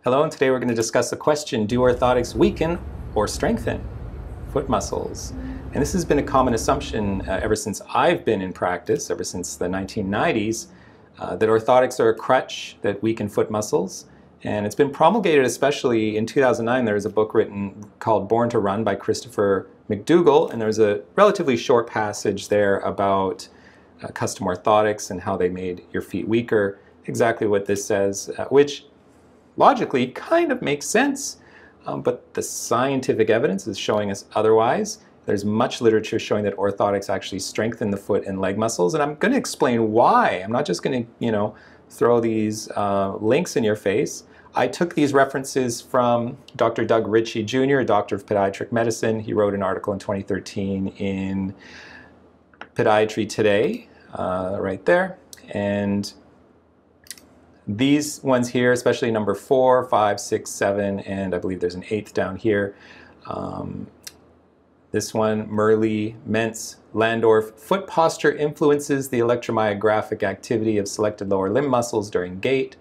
Hello, and today we're going to discuss the question, do orthotics weaken or strengthen foot muscles? And this has been a common assumption ever since I've been in practice, ever since the 1990s, that orthotics are a crutch that weaken foot muscles. And it's been promulgated, especially in 2009, there was a book written called Born to Run by Christopher McDougall, and there's a relatively short passage there about custom orthotics and how they made your feet weaker. Exactly what this says, which logically kind of makes sense, but the scientific evidence is showing us otherwise. There's much literature showing that orthotics actually strengthen the foot and leg muscles, and I'm going to explain why. I'm not just going to, throw these links in your face. I took these references from Dr. Doug Ritchie Jr., a doctor of podiatric medicine. He wrote an article in 2013 in Podiatry Today, right there, and these ones here, especially number 4, 5, 6, 7, and I believe there's an 8th down here. This one, Merle, Mentz, Landorf, foot posture influences the electromyographic activity of selected lower limb muscles during gait.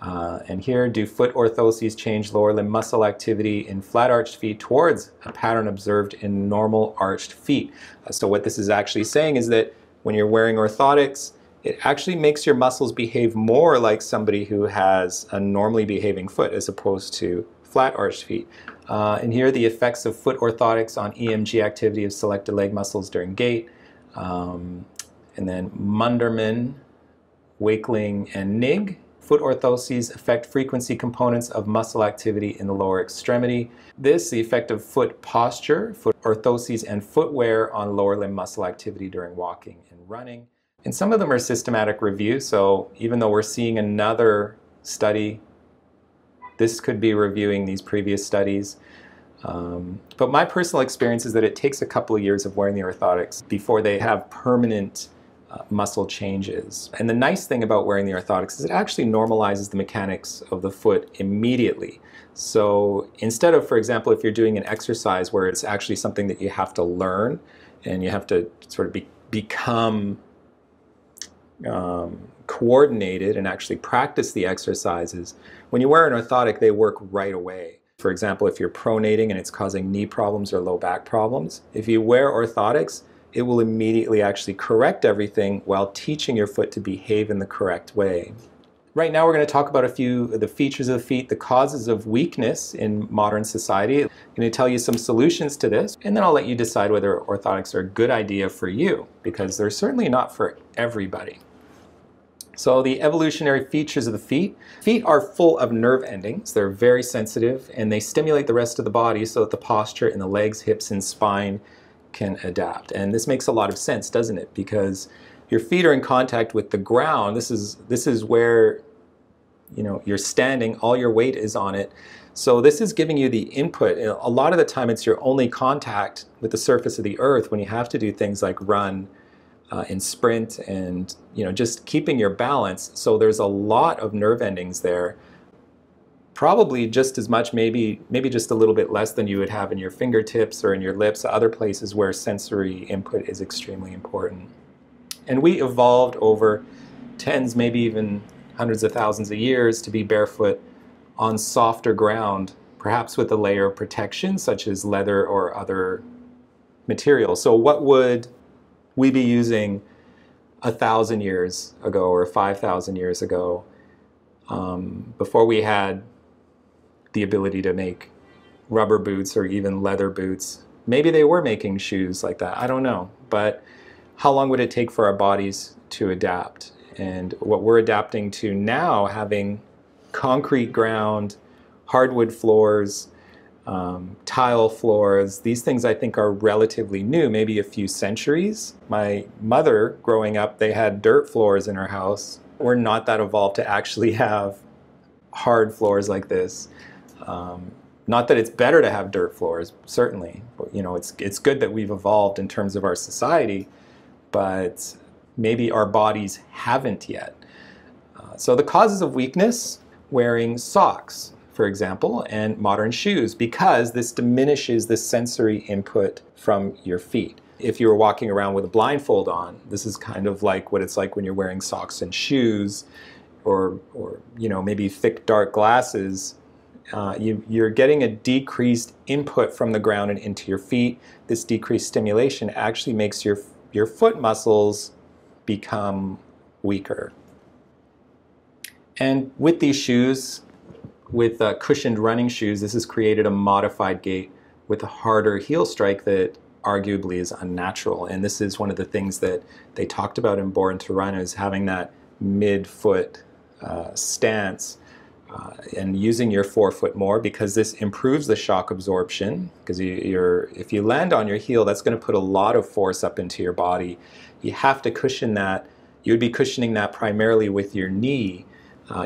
And here, do foot orthoses change lower limb muscle activity in flat arched feet towards a pattern observed in normal arched feet? So what this is actually saying is that when you're wearing orthotics, it actually makes your muscles behave more like somebody who has a normally behaving foot as opposed to flat arched feet. And here are the effects of foot orthotics on EMG activity of selected leg muscles during gait. And then Munderman, Wakeling, and Nigg. Foot orthoses affect frequency components of muscle activity in the lower extremity. This, the effect of foot posture, foot orthoses, and footwear on lower limb muscle activity during walking and running. And some of them are systematic review, so even though we're seeing another study, this could be reviewing these previous studies. But my personal experience is that it takes a couple of years of wearing the orthotics before they have permanent muscle changes. And the nice thing about wearing the orthotics is it actually normalizes the mechanics of the foot immediately. So instead of, for example, if you're doing an exercise where it's actually something that you have to learn and you have to sort of become coordinated and actually practice the exercises, when you wear an orthotic, they work right away. For example, if you're pronating and it's causing knee problems or low back problems, if you wear orthotics, it will immediately actually correct everything while teaching your foot to behave in the correct way. Right now we're going to talk about a few of the features of the feet, the causes of weakness in modern society. I'm going to tell you some solutions to this, and then I'll let you decide whether orthotics are a good idea for you, because they're certainly not for everybody. So the evolutionary features of the feet. Feet are full of nerve endings. They're very sensitive, and they stimulate the rest of the body so that the posture in the legs, hips, and spine can adapt. And this makes a lot of sense, doesn't it? Because your feet are in contact with the ground. This is where you're standing, all your weight is on it. So this is giving you the input. A lot of the time it's your only contact with the surface of the earth when you have to do things like run and sprint and just keeping your balance. So there's a lot of nerve endings there. Probably just as much, maybe just a little bit less than you would have in your fingertips or in your lips, other places where sensory input is extremely important. And we evolved over tens, maybe even hundreds of thousands of years to be barefoot on softer ground, perhaps with a layer of protection such as leather or other materials. So what would we be using 1,000 years ago or 5,000 years ago before we had the ability to make rubber boots or even leather boots? Maybe they were making shoes like that, I don't know. But how long would it take for our bodies to adapt? And what we're adapting to now, having concrete ground, hardwood floors, tile floors, these things I think are relatively new, maybe a few centuries. My mother, growing up, they had dirt floors in her house. We're not that evolved to actually have hard floors like this. Not that it's better to have dirt floors, certainly. It's good that we've evolved in terms of our society, but maybe our bodies haven't yet. So the causes of weakness: wearing socks, for example, and modern shoes, because this diminishes the sensory input from your feet. If you were walking around with a blindfold on, this is kind of like what it's like when you're wearing socks and shoes, or maybe thick dark glasses. you're getting a decreased input from the ground and into your feet. This decreased stimulation actually makes your foot muscles become weaker. And with these shoes, with cushioned running shoes, this has created a modified gait with a harder heel strike that arguably is unnatural. And this is one of the things that they talked about in Born to Run, is having that mid-foot stance and using your forefoot more, because this improves the shock absorption. Because if you land on your heel, that's going to put a lot of force up into your body. You have to cushion that. You would be cushioning that primarily with your knee.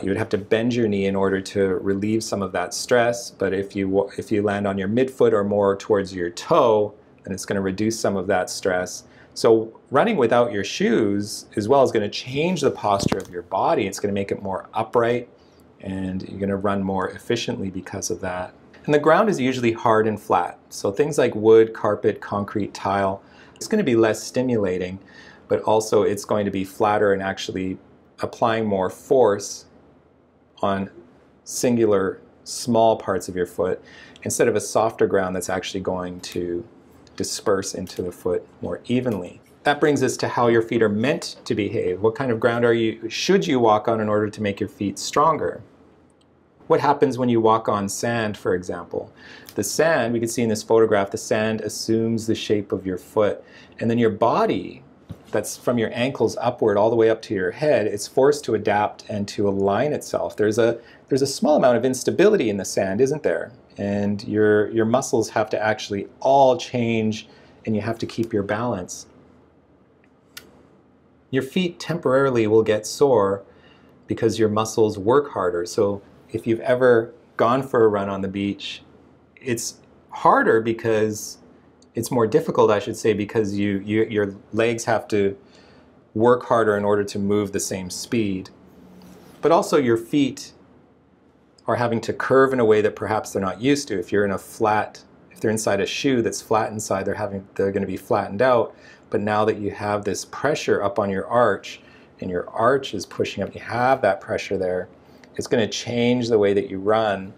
You would have to bend your knee in order to relieve some of that stress, but if you land on your midfoot or more towards your toe, then it's going to reduce some of that stress. So running without your shoes as well is going to change the posture of your body. It's going to make it more upright, and you're going to run more efficiently because of that. And the ground is usually hard and flat, so things like wood, carpet, concrete, tile, it's going to be less stimulating, but also it's going to be flatter and actually applying more force on singular small parts of your foot instead of a softer ground that's actually going to disperse into the foot more evenly. That brings us to how your feet are meant to behave. What kind of ground should you walk on in order to make your feet stronger? What happens when you walk on sand, for example? The sand, we can see in this photograph, the sand assumes the shape of your foot, and then your body, that's from your ankles upward all the way up to your head, it's forced to adapt and to align itself. There's a small amount of instability in the sand, isn't there? And your muscles have to actually all change, and you have to keep your balance. Your feet temporarily will get sore because your muscles work harder. So if you've ever gone for a run on the beach, it's harder because it's more difficult, I should say, because your legs have to work harder in order to move the same speed. But also your feet are having to curve in a way that perhaps they're not used to. If they're inside a shoe that's flat inside, they're going to be flattened out. But now that you have this pressure up on your arch, and your arch is pushing up, you have that pressure there, it's going to change the way that you run,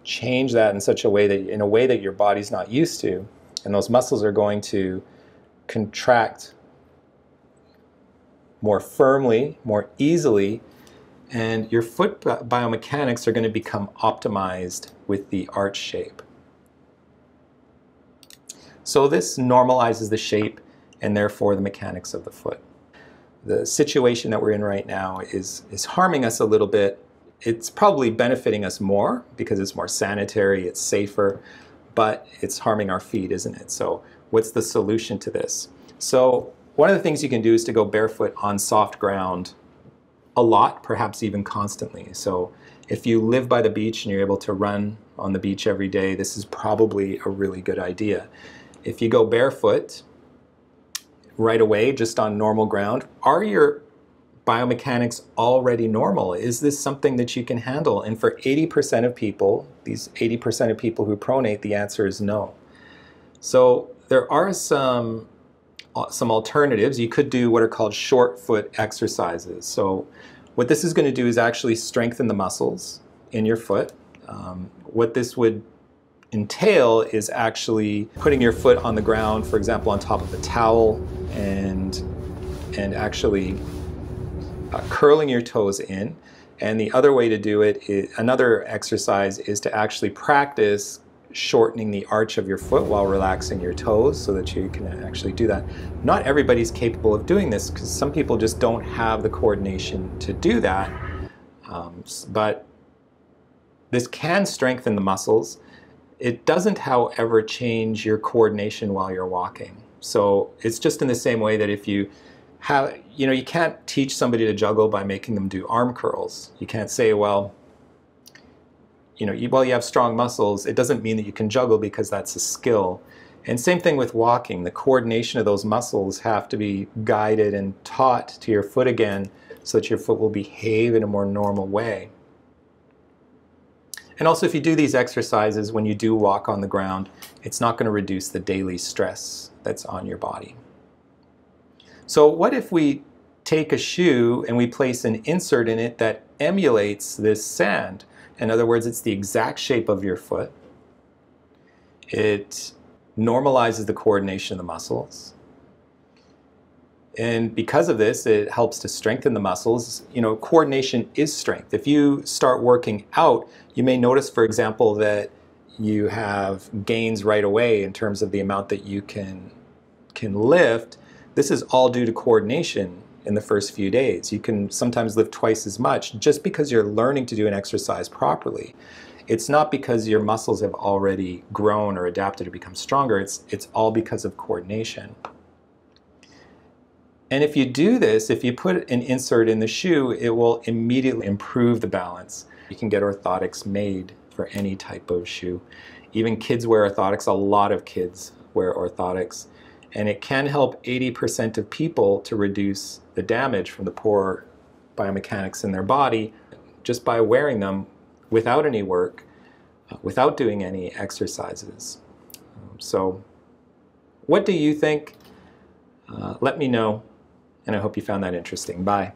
change that in a way that your body's not used to. And those muscles are going to contract more firmly, more easily, and your foot biomechanics are going to become optimized with the arch shape. So this normalizes the shape and therefore the mechanics of the foot. The situation that we're in right now is harming us a little bit. It's probably benefiting us more because it's more sanitary, it's safer, but it's harming our feet, isn't it? So what's the solution to this? So one of the things you can do is to go barefoot on soft ground a lot, perhaps even constantly. So if you live by the beach and you're able to run on the beach every day, this is probably a really good idea. If you go barefoot right away, just on normal ground, are your biomechanics already normal? Is this something that you can handle? And for 80% of people, these 80% of people who pronate, the answer is no. So there are some alternatives. You could do what are called short foot exercises. So what this is going to do is actually strengthen the muscles in your foot. What this would entail is actually putting your foot on the ground, for example, on top of a towel, and actually curling your toes in. And the other way to do it, another exercise, is to actually practice shortening the arch of your foot while relaxing your toes so that you can actually do that. Not everybody's capable of doing this because some people just don't have the coordination to do that. But this can strengthen the muscles. It doesn't, however, change your coordination while you're walking. So it's just in the same way that if you can't teach somebody to juggle by making them do arm curls. You can't say, well, while you have strong muscles, it doesn't mean that you can juggle because that's a skill. And same thing with walking. The coordination of those muscles have to be guided and taught to your foot again so that your foot will behave in a more normal way. And also, if you do these exercises when you do walk on the ground, it's not going to reduce the daily stress that's on your body. So what if we take a shoe and we place an insert in it that emulates this sand? In other words, it's the exact shape of your foot. It normalizes the coordination of the muscles. And because of this, it helps to strengthen the muscles. You know, coordination is strength. If you start working out, you may notice, for example, that you have gains right away in terms of the amount that you can lift. This is all due to coordination in the first few days. You can sometimes lift twice as much just because you're learning to do an exercise properly. It's not because your muscles have already grown or adapted to become stronger. It's all because of coordination. And if you do this, if you put an insert in the shoe, it will immediately improve the balance. You can get orthotics made for any type of shoe. Even kids wear orthotics. A lot of kids wear orthotics. And it can help 80% of people to reduce the damage from the poor biomechanics in their body just by wearing them without any work, without doing any exercises. So what do you think? Let me know, and I hope you found that interesting. Bye.